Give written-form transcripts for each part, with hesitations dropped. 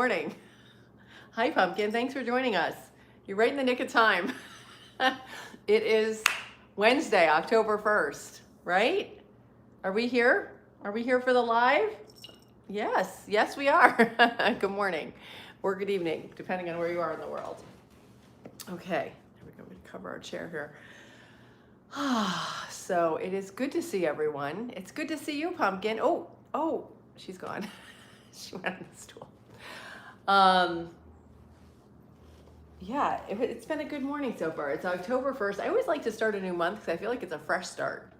morning. Hi, Pumpkin. Thanks for joining us. You're right in the nick of time. It is Wednesday, October 1st, right? Are we here? Are we here for the live? Yes, we are. Good morning or good evening, depending on where you are in the world. Okay, we're going to cover our chair here. So it is good to see everyone. It's good to see you, Pumpkin. Oh, she's gone. She went on the stool. Yeah, it's been a good morning so far. It's October 1st. I always like to start a new month because I feel like it's a fresh start.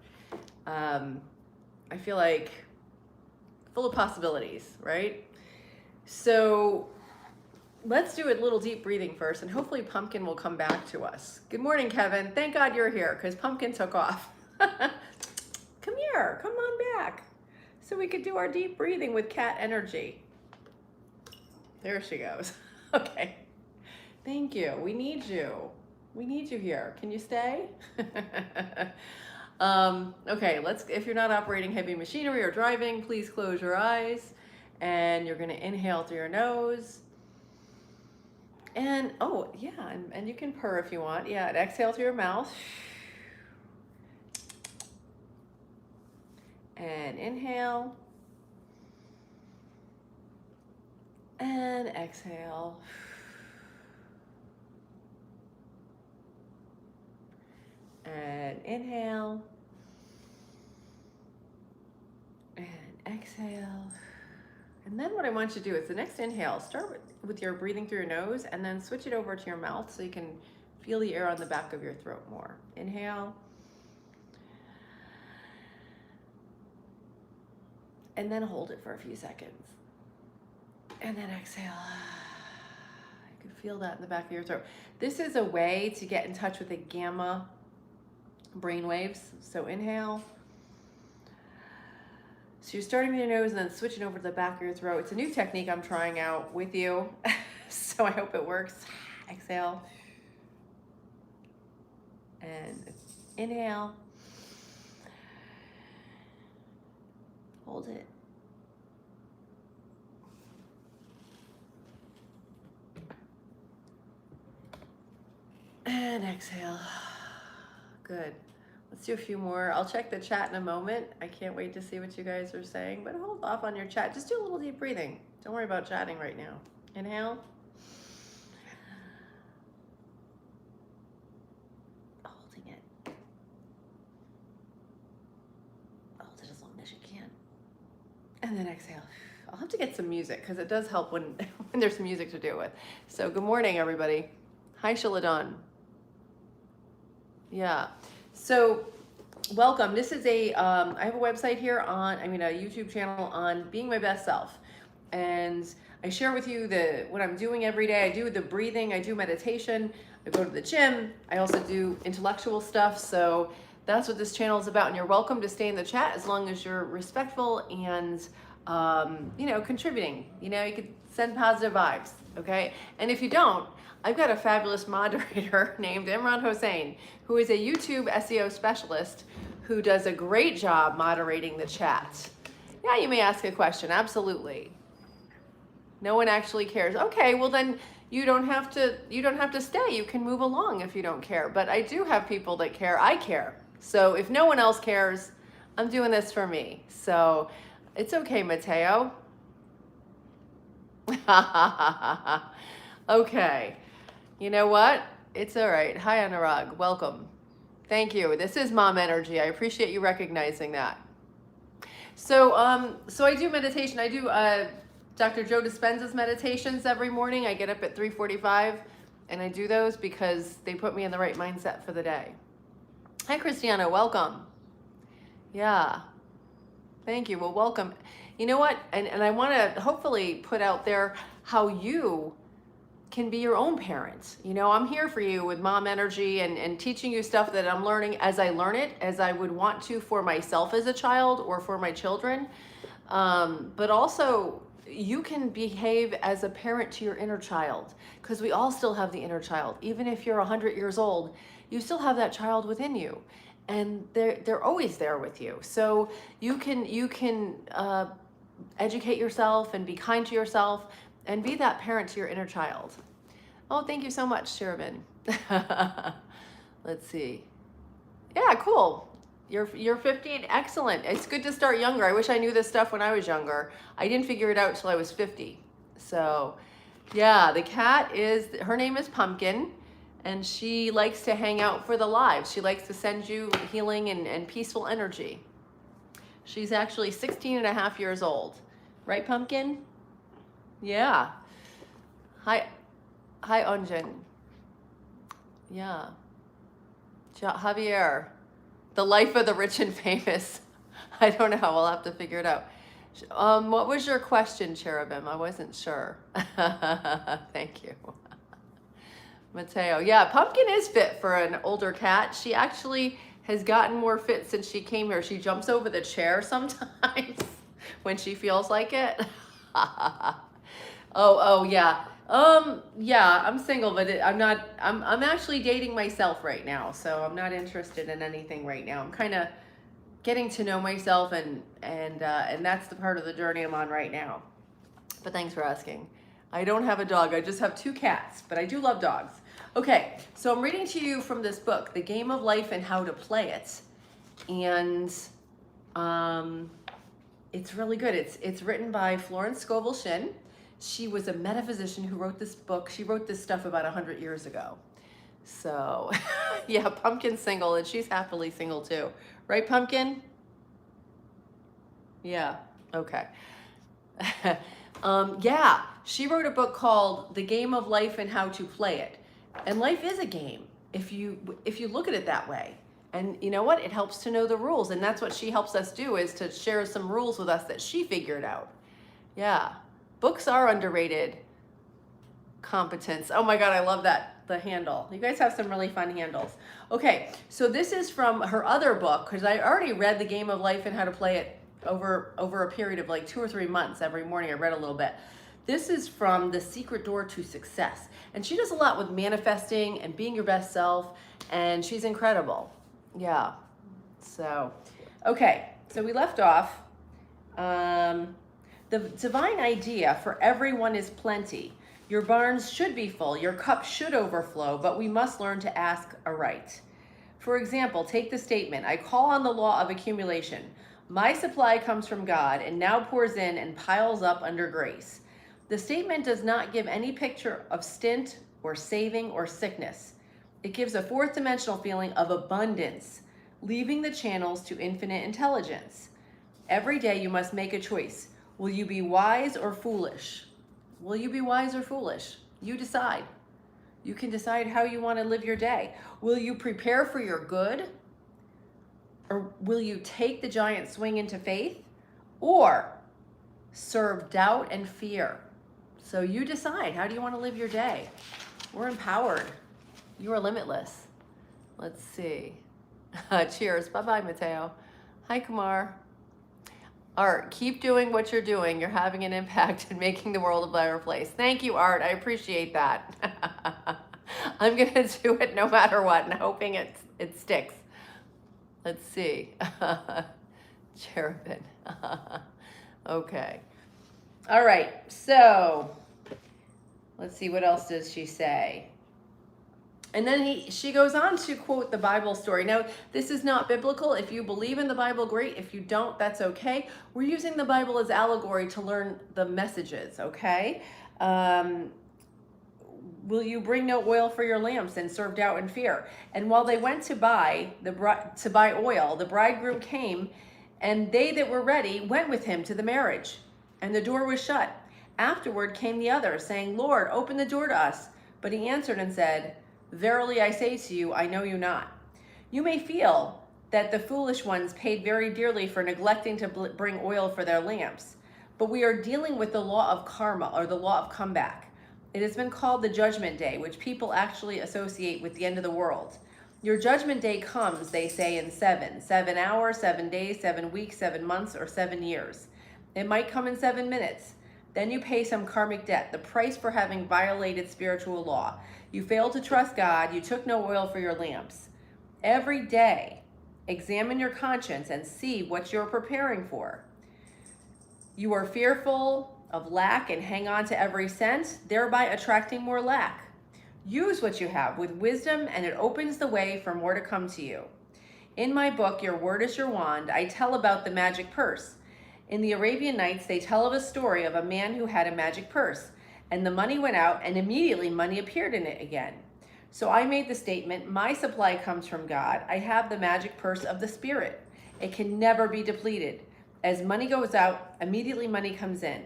I feel like full of possibilities, right? So let's do a little deep breathing first, and hopefully Pumpkin will come back to us. Good morning, Kevin. Thank God you're here because Pumpkin took off. Come here, come on back. So we could do our deep breathing with cat energy. There she goes. Okay. Thank you. We need you. We need you here. Can you stay? Okay, if you're not operating heavy machinery or driving, please close your eyes. And you're going to inhale through your nose. And, and you can purr if you want. Yeah, and exhale through your mouth. And inhale. And exhale. And inhale. And exhale. And then what I want you to do is the next inhale, start with your breathing through your nose and then switch it over to your mouth so you can feel the air on the back of your throat more. Inhale. And then hold it for a few seconds. And then exhale. You can feel that in the back of your throat. This is a way to get in touch with the gamma brain waves. So inhale. So you're starting with your nose and then switching over to the back of your throat. It's a new technique I'm trying out with you. So I hope it works. Exhale. And inhale. Hold it. And exhale. Good. Let's do a few more. I'll check the chat in a moment. I can't wait to see what you guys are saying, but hold off on your chat. Just do a little deep breathing. Don't worry about chatting right now. Inhale. Holding it. Hold it as long as you can. And then exhale. I'll have to get some music because it does help when there's music to do with. So good morning, everybody. Hi, Shiladon. Yeah. So welcome. This is I have a website here a YouTube channel on being my best self. And I share with you what I'm doing every day. I do the breathing, I do meditation, I go to the gym. I also do intellectual stuff. So that's what this channel is about. And you're welcome to stay in the chat as long as you're respectful and, contributing. You could send positive vibes. Okay. And if you don't, I've got a fabulous moderator named Imran Hossain, who is a YouTube SEO specialist who does a great job moderating the chat. Yeah, you may ask a question. Absolutely. No one actually cares. Okay, well then you don't have to stay. You can move along if you don't care. But I do have people that care. I care. So if no one else cares, I'm doing this for me. So it's okay, Mateo. Okay. You know what? It's all right. Hi, Anurag. Welcome. Thank you. This is Mom Energy. I appreciate you recognizing that. So I do meditation. I do Dr. Joe Dispenza's meditations every morning. I get up at 3:45 and I do those because they put me in the right mindset for the day. Hi, Christiana. Welcome. Yeah. Thank you. Well, welcome. You know what? And I want to hopefully put out there how you can be your own parent. I'm here for you with Mom Energy and teaching you stuff that I'm learning as I learn it, as I would want to for myself as a child or for my children. But also you can behave as a parent to your inner child, because we all still have the inner child. Even if you're 100 years old, you still have that child within you. And they're always there with you. So you can educate yourself and be kind to yourself and be that parent to your inner child. Oh, thank you so much, Sherman. Let's see. Yeah, cool. You're 15. Excellent. It's good to start younger. I wish I knew this stuff when I was younger. I didn't figure it out till I was 50. So, yeah, the cat her name is Pumpkin, and she likes to hang out for the lives. She likes to send you healing and peaceful energy. She's actually 16 and a half years old. Right, Pumpkin? Yeah. Hi, Onjin. Yeah. Javier, the life of the rich and famous. I don't know. I'll have to figure it out. What was your question, Cherubim? I wasn't sure. Thank you. Mateo. Yeah, Pumpkin is fit for an older cat. She actually has gotten more fit since she came here. She jumps over the chair sometimes when she feels like it. Oh, yeah. Yeah, I'm single, but I'm actually dating myself right now. So I'm not interested in anything right now. I'm kind of getting to know myself, and that's the part of the journey I'm on right now. But thanks for asking. I don't have a dog. I just have 2 cats, but I do love dogs. Okay, so I'm reading to you from this book, The Game of Life and How to Play It. And it's really good. It's written by Florence Scovel Shinn. She was a metaphysician who wrote this book. She wrote this stuff about 100 years ago. So, yeah, Pumpkin's single, and she's happily single too. Right, Pumpkin? Yeah, okay. Yeah, she wrote a book called The Game of Life and How to Play It. And life is a game if you look at it that way. And you know what? It helps to know the rules. And that's what she helps us do, is to share some rules with us that she figured out. Yeah, books are underrated competence. Oh my God, I love that, the handle. You guys have some really fun handles. Okay, so this is from her other book, because I already read The Game of Life and How to Play It over a period of like 2 or 3 months. Every morning I read a little bit. This is from The Secret Door to Success. And she does a lot with manifesting and being your best self, and she's incredible. Yeah, so, okay, so we left off. The divine idea for everyone is plenty. Your barns should be full, your cup should overflow, but we must learn to ask aright. For example, take the statement, I call on the law of accumulation. My supply comes from God and now pours in and piles up under grace. The statement does not give any picture of stint or saving or sickness. It gives a 4th dimensional feeling of abundance, leaving the channels to infinite intelligence. Every day you must make a choice. Will you be wise or foolish? Will you be wise or foolish? You decide. You can decide how you want to live your day. Will you prepare for your good? Or will you take the giant swing into faith? Or serve doubt and fear? So you decide. How do you want to live your day? We're empowered. You are limitless. Let's see. Cheers. Bye-bye, Mateo. Hi, Kumar. Art, keep doing what you're doing. You're having an impact and making the world a better place. Thank you, Art. I appreciate that. I'm going to do it no matter what, and hoping it sticks. Let's see. Cherubin. Okay. All right. So let's see. What else does she say? And then she goes on to quote the Bible story. Now, this is not biblical. If you believe in the Bible, great. If you don't, that's okay. We're using the Bible as allegory to learn the messages, okay? Will you bring no oil for your lamps, and serve doubt and fear? And while they went to buy oil, the bridegroom came, and they that were ready went with him to the marriage, and the door was shut. Afterward came the others, saying, Lord, open the door to us. But he answered and said, Verily I say to you, I know you not. You may feel that the foolish ones paid very dearly for neglecting to bring oil for their lamps, but we are dealing with the law of karma, or the law of comeback. It has been called the judgment day, which people actually associate with the end of the world. Your judgment day comes, they say, in 7 hours, 7 days, 7 weeks, 7 months, or 7 years. It might come in 7 minutes. Then you pay some karmic debt, the price for having violated spiritual law. You failed to trust God. You took no oil for your lamps. Every day, examine your conscience and see what you're preparing for. You are fearful. of lack and hang on to every cent, thereby attracting more lack. Use what you have with wisdom, and it opens the way for more to come to you. In my book, Your Word is Your Wand, I tell about the magic purse. In the Arabian Nights, they tell of a story of a man who had a magic purse, and the money went out, and immediately money appeared in it again. So I made the statement, my supply comes from God. I have the magic purse of the Spirit. It can never be depleted. As money goes out, immediately money comes in.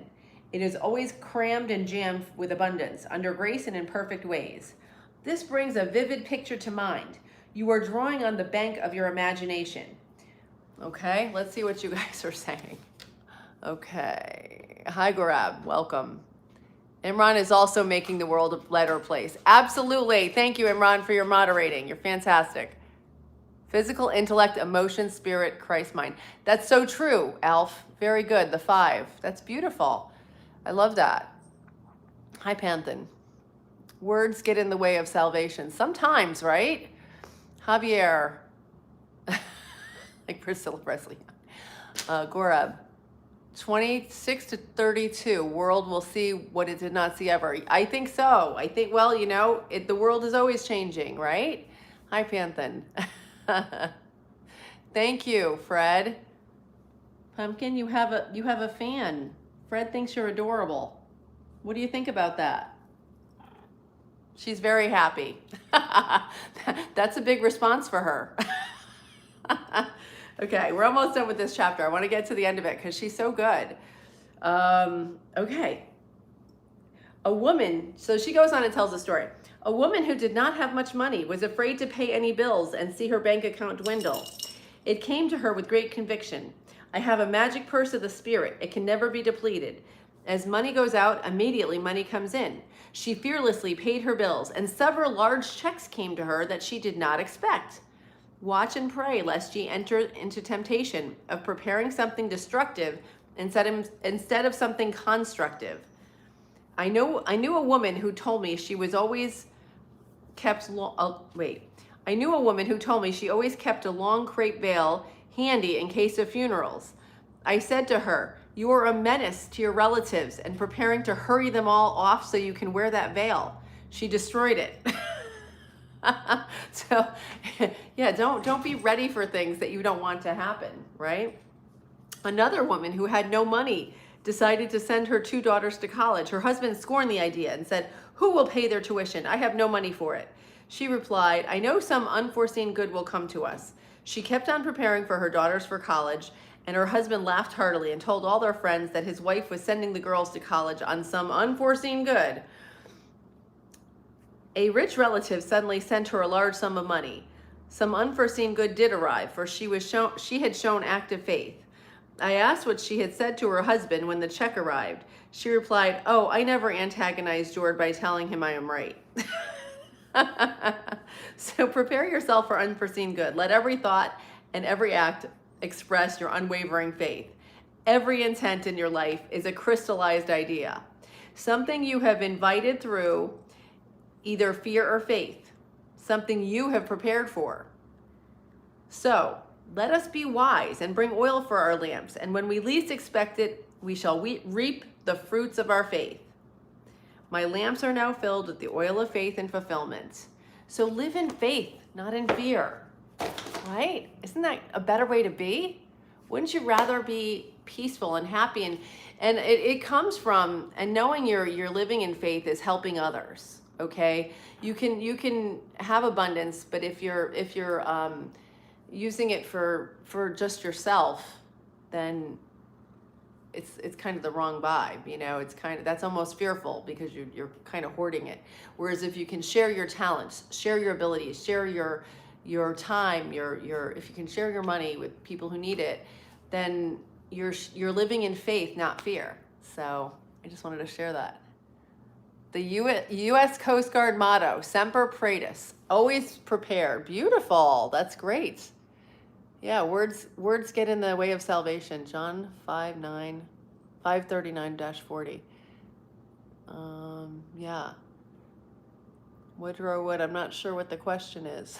It is always crammed and jammed with abundance, under grace and in perfect ways. This brings a vivid picture to mind. You are drawing on the bank of your imagination. Okay, let's see what you guys are saying. Okay, hi Gorab, welcome. Imran is also making the world a better place. Absolutely, thank you Imran for your moderating. You're fantastic. Physical, intellect, emotion, spirit, Christ, mind. That's so true, Alf. Very good, the 5. That's beautiful. I love that. Hi, Panthen. Words get in the way of salvation. Sometimes, right? Javier. Like Priscilla Presley. Gorab. 26 to 32. World will see what it did not see ever. I think so. I think, well, you know, the world is always changing, right? Hi, Panthen. Thank you, Fred. Pumpkin, you have a fan. Fred thinks you're adorable. What do you think about that? She's very happy. That's a big response for her. Okay, we're almost done with this chapter. I want to get to the end of it because she's so good. Okay. A woman, so she goes on and tells a story. A woman who did not have much money was afraid to pay any bills and see her bank account dwindle. It came to her with great conviction. I have a magic purse of the Spirit. It can never be depleted. As money goes out, immediately money comes in. She fearlessly paid her bills, and several large checks came to her that she did not expect. Watch and pray lest ye enter into temptation of preparing something destructive instead of something constructive. I knew a woman who told me she was always kept I knew a woman who told me she always kept a long crepe veil handy in case of funerals. I said to her, you are a menace to your relatives and preparing to hurry them all off so you can wear that veil. She destroyed it. So yeah, don't be ready for things that you don't want to happen, right? Another woman who had no money decided to send her 2 daughters to college. Her husband scorned the idea and said, who will pay their tuition? I have no money for it. She replied, I know some unforeseen good will come to us. She kept on preparing for her daughters for college, and her husband laughed heartily and told all their friends that his wife was sending the girls to college on some unforeseen good. A rich relative suddenly sent her a large sum of money. Some unforeseen good did arrive, for she had shown active faith. I asked what she had said to her husband when the check arrived. She replied, oh, I never antagonize George by telling him I am right. So prepare yourself for unforeseen good. Let every thought and every act express your unwavering faith. Every intent in your life is a crystallized idea, something you have invited through either fear or faith, something you have prepared for. So let us be wise and bring oil for our lamps, and when we least expect it, we shall reap the fruits of our faith. My lamps are now filled with the oil of faith and fulfillment. So live in faith, not in fear, right? Isn't that a better way to be? Wouldn't you rather be peaceful and happy? And it comes from, and knowing you're living in faith is helping others, okay? You can have abundance, but if you're using it for just yourself, then it's kind of the wrong vibe, you know. It's kind of, that's almost fearful because you're kind of hoarding it. Whereas if you can share your talents, share your abilities, share your time, if you can share your money with people who need it, then you're living in faith, not fear. So I just wanted to share that. The U.S. Coast Guard motto, Semper Paratus, always prepared. Beautiful. That's great. Yeah, words get in the way of salvation. John 5:39-40. Yeah. Woodrow Wood, I'm not sure what the question is.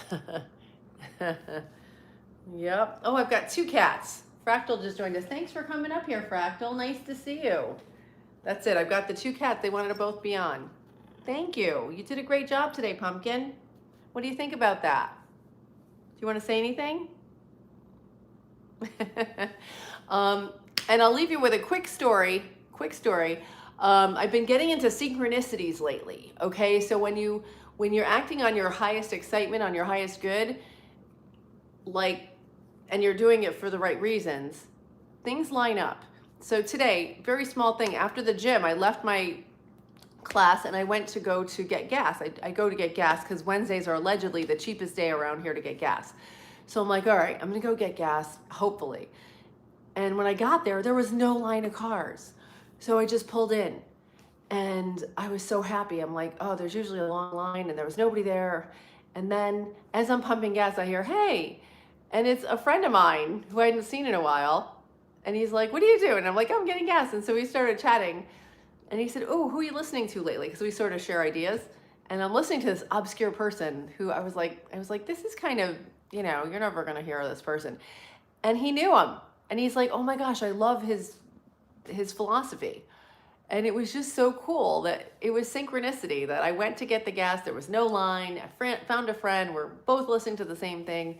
Yep. Oh, I've got 2 cats. Fractal just joined us. Thanks for coming up here, Fractal. Nice to see you. That's it. I've got the 2 cats. They wanted to both be on. Thank you. You did a great job today, Pumpkin. What do you think about that? Do you want to say anything? And I'll leave you with a quick story. I've been getting into synchronicities lately. Okay, so when you're acting on your highest excitement, on your highest good, and you're doing it for the right reasons, things line up. So today, very small thing. After the gym, I left my class and I went to go to get gas. I go to get gas because Wednesdays are allegedly the cheapest day around here to get gas. So I'm like, all right, I'm gonna go get gas, hopefully. And when I got there, there was no line of cars. So I just pulled in and I was so happy. I'm like, oh, there's usually a long line and there was nobody there. And then as I'm pumping gas, I hear, hey, and it's a friend of mine who I hadn't seen in a while. And he's like, what are you doing? I'm like, I'm getting gas. And so we started chatting. And he said, oh, who are you listening to lately? Because we sort of share ideas. And I'm listening to this obscure person who I was like, this is kind of, you're never going to hear of this person. And he knew him. And he's like, oh my gosh, I love his philosophy. And it was just so cool that it was synchronicity that I went to get the gas. There was no line. I found a friend. We're both listening to the same thing.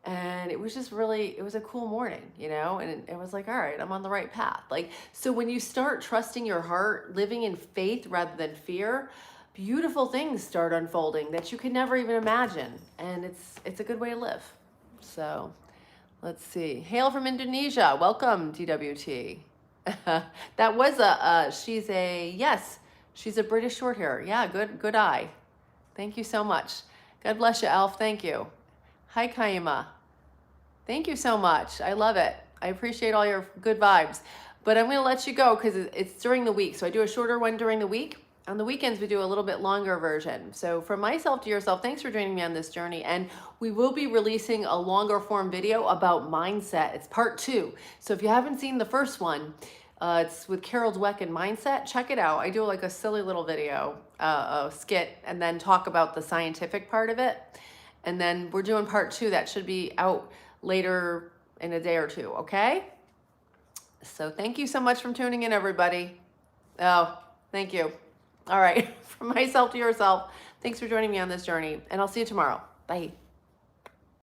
And it was just really, it was a cool morning, and it was like, all right, I'm on the right path. So when you start trusting your heart, living in faith rather than fear, beautiful things start unfolding that you could never even imagine. And it's a good way to live. So let's see. Hail from Indonesia. Welcome, DWT. That was she's a British short hair. Yeah, good eye. Thank you so much. God bless you, Alf. Thank you. Hi, Kaima. Thank you so much. I love it. I appreciate all your good vibes. But I'm going to let you go because it's during the week. So I do a shorter one during the week. On the weekends, we do a little bit longer version. So from myself to yourself, thanks for joining me on this journey. And we will be releasing a longer form video about mindset. It's part 2. So if you haven't seen the first one, it's with Carol Dweck and Mindset. Check it out. I do like a silly little video, a skit, and then talk about the scientific part of it. And then we're doing part 2 that should be out later in a day or 2, okay? So thank you so much for tuning in, everybody. Oh, thank you. All right, from myself to yourself, thanks for joining me on this journey, and I'll see you tomorrow. Bye.